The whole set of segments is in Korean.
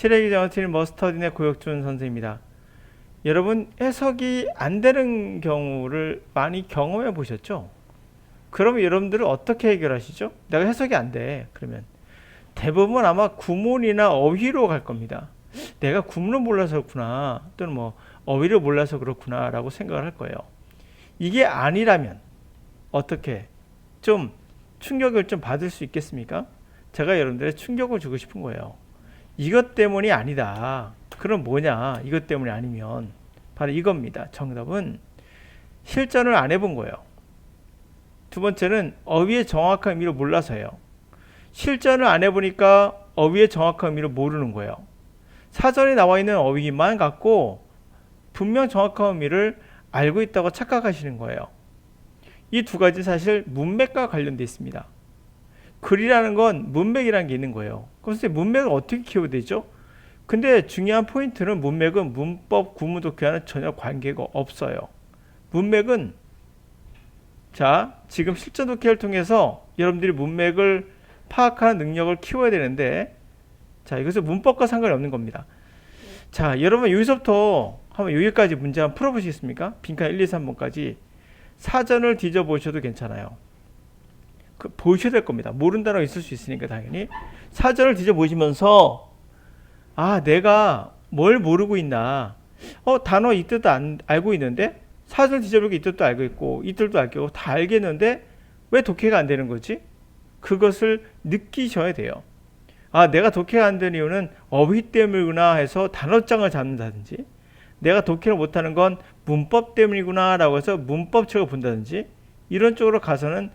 실외기 정어트리 머스터딘의 고혁준 선생입니다. 여러분 해석이 안 되는 경우를 많이 경험해 보셨죠? 그러면 여러분들은 어떻게 해결하시죠? 내가 해석이 안 돼. 그러면 대부분 아마 구문이나 어휘로 갈 겁니다. 내가 구문을 몰라서 그렇구나. 또는 뭐 어휘를 몰라서 그렇구나 라고 생각을 할 거예요. 이게 아니라면 어떻게 좀 충격을 좀 받을 수 있겠습니까? 제가 여러분들의 충격을 주고 싶은 거예요. 이것 때문이 아니다. 그럼 뭐냐? 이것 때문이 아니면 바로 이겁니다. 정답은 실전을 안 해본 거예요. 두 번째는 어휘의 정확한 의미를 몰라서예요. 실전을 안 해보니까 어휘의 정확한 의미를 모르는 거예요. 사전에 나와 있는 어휘만 갖고 분명 정확한 의미를 알고 있다고 착각하시는 거예요. 이 두 가지 사실 문맥과 관련되어 있습니다. 글이라는 건 문맥이라는 게 있는 거예요. 그럼 선생님 문맥을 어떻게 키워야 되죠? 근데 중요한 포인트는 문맥은 문법, 구문 독해와는 전혀 관계가 없어요. 문맥은 자 지금 실전 독해를 통해서 여러분들이 문맥을 파악하는 능력을 키워야 되는데 자 이것은 문법과 상관이 없는 겁니다. 자 여러분 여기서부터 한번 여기까지 문제 한번 풀어보시겠습니까? 빈칸 1, 2, 3번까지 사전을 뒤져보셔도 괜찮아요. 보셔야 될 겁니다. 모르는 단어가 있을 수 있으니까 당연히 사전을 뒤져보시면서 아 내가 뭘 모르고 있나 단어 이 뜻도 알고 있는데 사전을 뒤져보니까 이 뜻도 알고 있고 이 뜻도 알고 다 알겠는데 왜 독해가 안 되는 거지? 그것을 느끼셔야 돼요. 아 내가 독해가 안 되는 이유는 어휘 때문이구나 해서 단어장을 잡는다든지 내가 독해를 못하는 건 문법 때문이구나 라고 해서 문법책을 본다든지 이런 쪽으로 가서는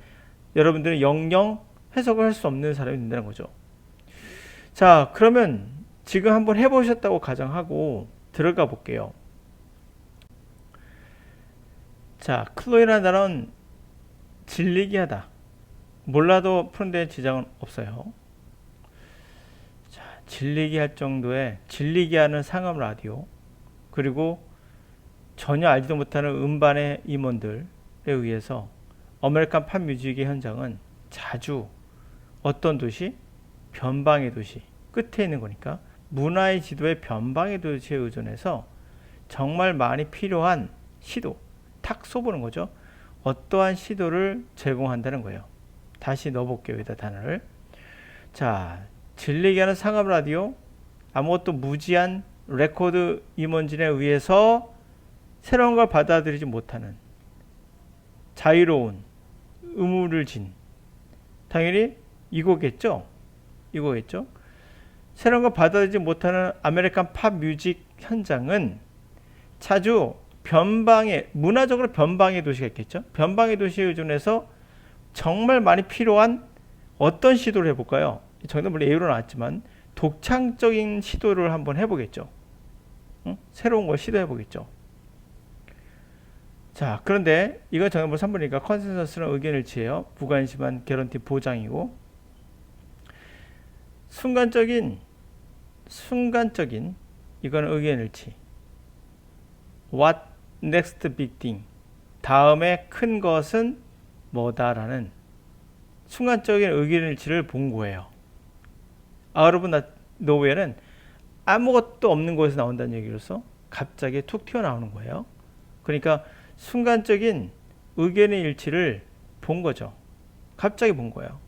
여러분들은 영영 해석을 할 수 없는 사람이 된다는 거죠. 자 그러면 지금 한번 해보셨다고 가정하고 들어가 볼게요. 자 클로이라는 단어는 질리기 하다. 몰라도 푸는 데 지장은 없어요. 자, 질리기 할 정도의 질리기 하는 상업 라디오 그리고 전혀 알지도 못하는 음반의 임원들에 의해서 아메리칸 팝 뮤직의 현장은 자주 어떤 도시? 변방의 도시 끝에 있는 거니까 문화의 지도의 변방의 도시에 의존해서 정말 많이 필요한 시도 탁 쏘보는 거죠. 어떠한 시도를 제공한다는 거예요. 다시 넣어볼게요. 여기다 단어를. 자, 질리게 하는 상업 라디오 아무것도 무지한 레코드 임원진에 의해서 새로운 걸 받아들이지 못하는 자유로운 의무를 진 당연히 이거겠죠. 새로운 걸 받아들이지 못하는 아메리칸 팝 뮤직 현장은 자주 변방의 문화적으로 변방의 도시가 있겠죠. 변방의 도시에 의존해서 정말 많이 필요한 어떤 시도를 해볼까요? 정답 물론 A로 나왔지만 독창적인 시도를 한번 해보겠죠. 새로운 걸 시도해보겠죠. 자, 그런데 이건 정답 3번이니까 컨센서스는 의견일치예요. 무관심한 개런티 보장이고 순간적인 이거는 의견일치. What next big thing? 다음에 큰 것은 뭐다라는 순간적인 의견일치를 본 거예요. Out of nowhere는 아무것도 없는 곳에서 나온다는 얘기로서 갑자기 툭 튀어나오는 거예요. 그러니까 순간적인 의견의 일치를 본 거죠. 갑자기 본 거예요.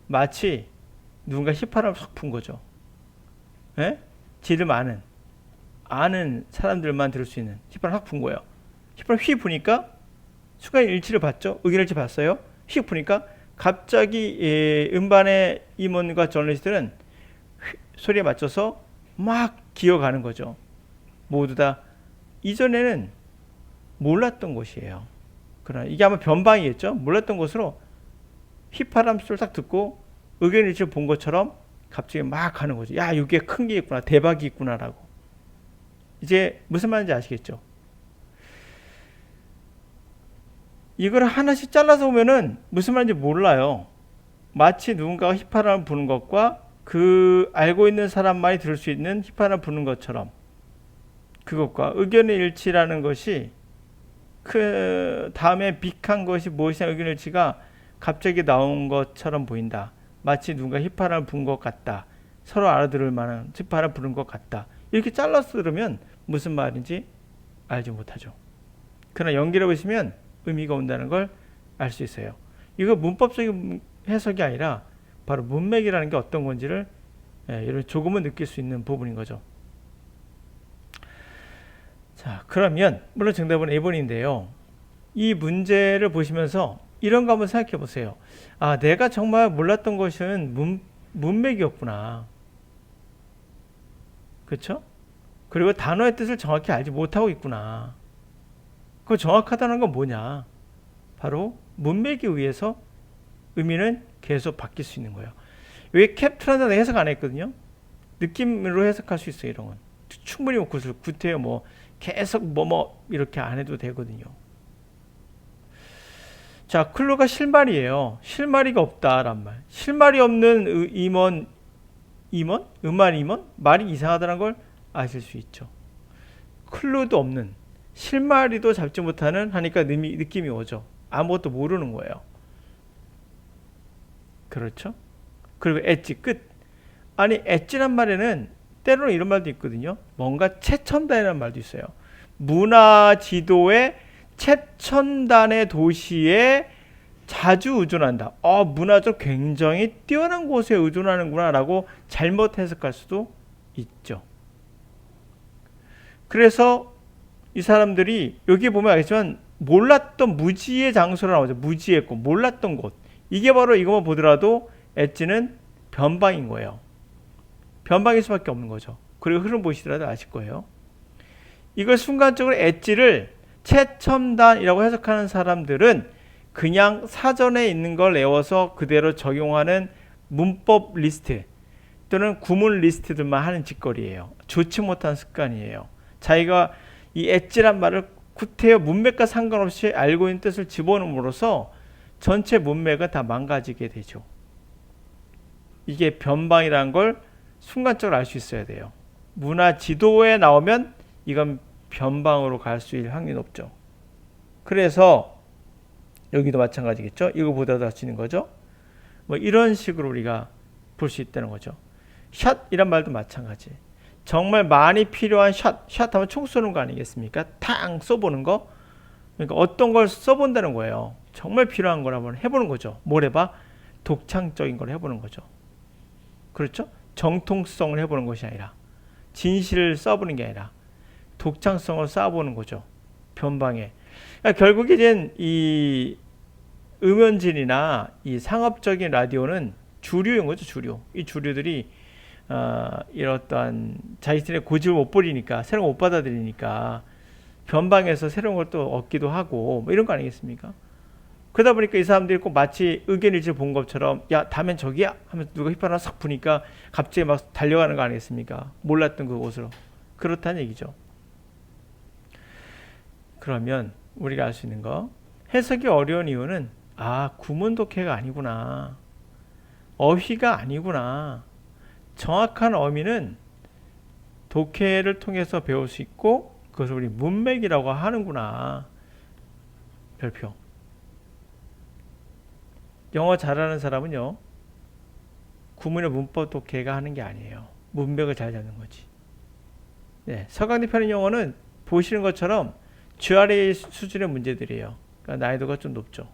마치 누군가 휘파람을 확 분 거죠. 예? 지름 아는 사람들만 들을 수 있는 휘파람 확 분 거예요. 휘파람 휘 부니까 순간 일치를 봤죠. 의견일치 봤어요. 휘 부니까 갑자기 음반의 임원과 저널리스트들은 소리에 맞춰서 막 기어가는 거죠. 모두 다 이전에는 몰랐던 곳이에요. 그러나 이게 아마 변방이겠죠. 몰랐던 곳으로 휘파람 소리를 딱 듣고 의견일치를 본 것처럼 갑자기 막 가는 거죠. 야, 이게 큰 게 있구나. 대박이 있구나라고. 이제 무슨 말인지 아시겠죠? 이걸 하나씩 잘라서 보면은 무슨 말인지 몰라요. 마치 누군가가 휘파람을 부는 것과 그 알고 있는 사람만이 들을 수 있는 휘파람을 부는 것처럼 그것과 의견의 일치라는 것이 그 다음에 빅한 것이 무엇이냐 의견의 일치가 갑자기 나온 것처럼 보인다. 마치 누군가 휘파람을 분 것 같다. 서로 알아들을 만한 즉 바람 부는 것 같다. 이렇게 잘라서 들으면 무슨 말인지 알지 못하죠. 그러나 연결해 보시면 의미가 온다는 걸 알 수 있어요. 이거 문법적인 해석이 아니라 바로 문맥이라는 게 어떤 건지를 이런 조금은 느낄 수 있는 부분인 거죠. 자, 그러면 물론 정답은 1번인데요. 이 문제를 보시면서 이런 거 한번 생각해 보세요. 아, 내가 정말 몰랐던 것은 문맥이었구나. 그렇죠? 그리고 단어의 뜻을 정확히 알지 못하고 있구나. 그 정확하다는 건 뭐냐? 바로 문맥에 의해서 의미는 계속 바뀔 수 있는 거예요. 왜 캡트라는 단어 해석 안 했거든요? 느낌으로 해석할 수 있어요. 이런 건 충분히 구태여 뭐 계속 뭐 이렇게 안 해도 되거든요. 자, 클로가 실마리예요. 실마리가 없다란 말. 실마리 없는 임원, 음말 임원? 말이 이상하다는 걸 아실 수 있죠. 클로도 없는, 실마리도 잡지 못하는 하니까 느낌이 오죠. 아무것도 모르는 거예요. 그렇죠? 그리고 엣지, 끝. 아니, 엣지란 말에는 때로는 이런 말도 있거든요. 뭔가 최첨단이라는 말도 있어요. 문화 지도의 최첨단의 도시에 자주 의존한다. 문화적 굉장히 뛰어난 곳에 의존하는구나 라고 잘못 해석할 수도 있죠. 그래서 이 사람들이 여기 보면 알겠지만 몰랐던 무지의 장소로 나오죠. 무지의 곳, 몰랐던 곳. 이게 바로 이것만 보더라도 엣지는 변방인 거예요. 변방일 수밖에 없는 거죠. 그리고 흐름 보시더라도 아실 거예요. 이걸 순간적으로 엣지를 최첨단이라고 해석하는 사람들은 그냥 사전에 있는 걸 외워서 그대로 적용하는 문법 리스트 또는 구문 리스트들만 하는 짓거리예요. 좋지 못한 습관이에요. 자기가 이 엣지란 말을 구태여 문맥과 상관없이 알고 있는 뜻을 집어넣음으로써 전체 문맥은 다 망가지게 되죠. 이게 변방이라는 걸 순간적으로 알 수 있어야 돼요. 문화 지도에 나오면 이건 변방으로 갈 수 있을 확률이 높죠. 그래서 여기도 마찬가지겠죠. 이거 보다도 할 수 있는 거죠. 뭐 이런 식으로 우리가 볼 수 있다는 거죠. 샷이란 말도 마찬가지. 정말 많이 필요한 샷 하면 총 쏘는 거 아니겠습니까? 탕 쏘보는 거. 그러니까 어떤 걸 써본다는 거예요. 정말 필요한 걸 한번 해보는 거죠. 뭘 해봐? 독창적인 걸 해보는 거죠. 그렇죠? 정통성을 해보는 것이 아니라 진실을 써보는 게 아니라 독창성을 쌓아보는 거죠. 변방에. 그러니까 결국에 이제 이 음원진이나 이 상업적인 라디오는 주류인 거죠. 주류. 이 주류들이 이렇던 자기들의 고집을 못 부리니까 새로운 거 못 받아들이니까 변방에서 새로운 걸 또 얻기도 하고 뭐 이런 거 아니겠습니까? 그러다 보니까 이 사람들이 꼭 마치 의견일지를 본 것처럼 야 다음엔 저기야 하면서 누가 휘파람 싹 부니까 갑자기 막 달려가는 거 아니겠습니까? 몰랐던 그곳으로. 그렇다는 얘기죠. 그러면 우리가 알 수 있는 거 해석이 어려운 이유는 구문 독해가 아니구나. 어휘가 아니구나. 정확한 어미는 독해를 통해서 배울 수 있고 그것을 우리 문맥이라고 하는구나. 별표. 영어 잘하는 사람은요. 구문의 문법 독해가 하는 게 아니에요. 문맥을 잘 잡는 거지. 네, 서강대 편의 영어는 보시는 것처럼 GRE 수준의 문제들이에요. 그러니까 난이도가 좀 높죠.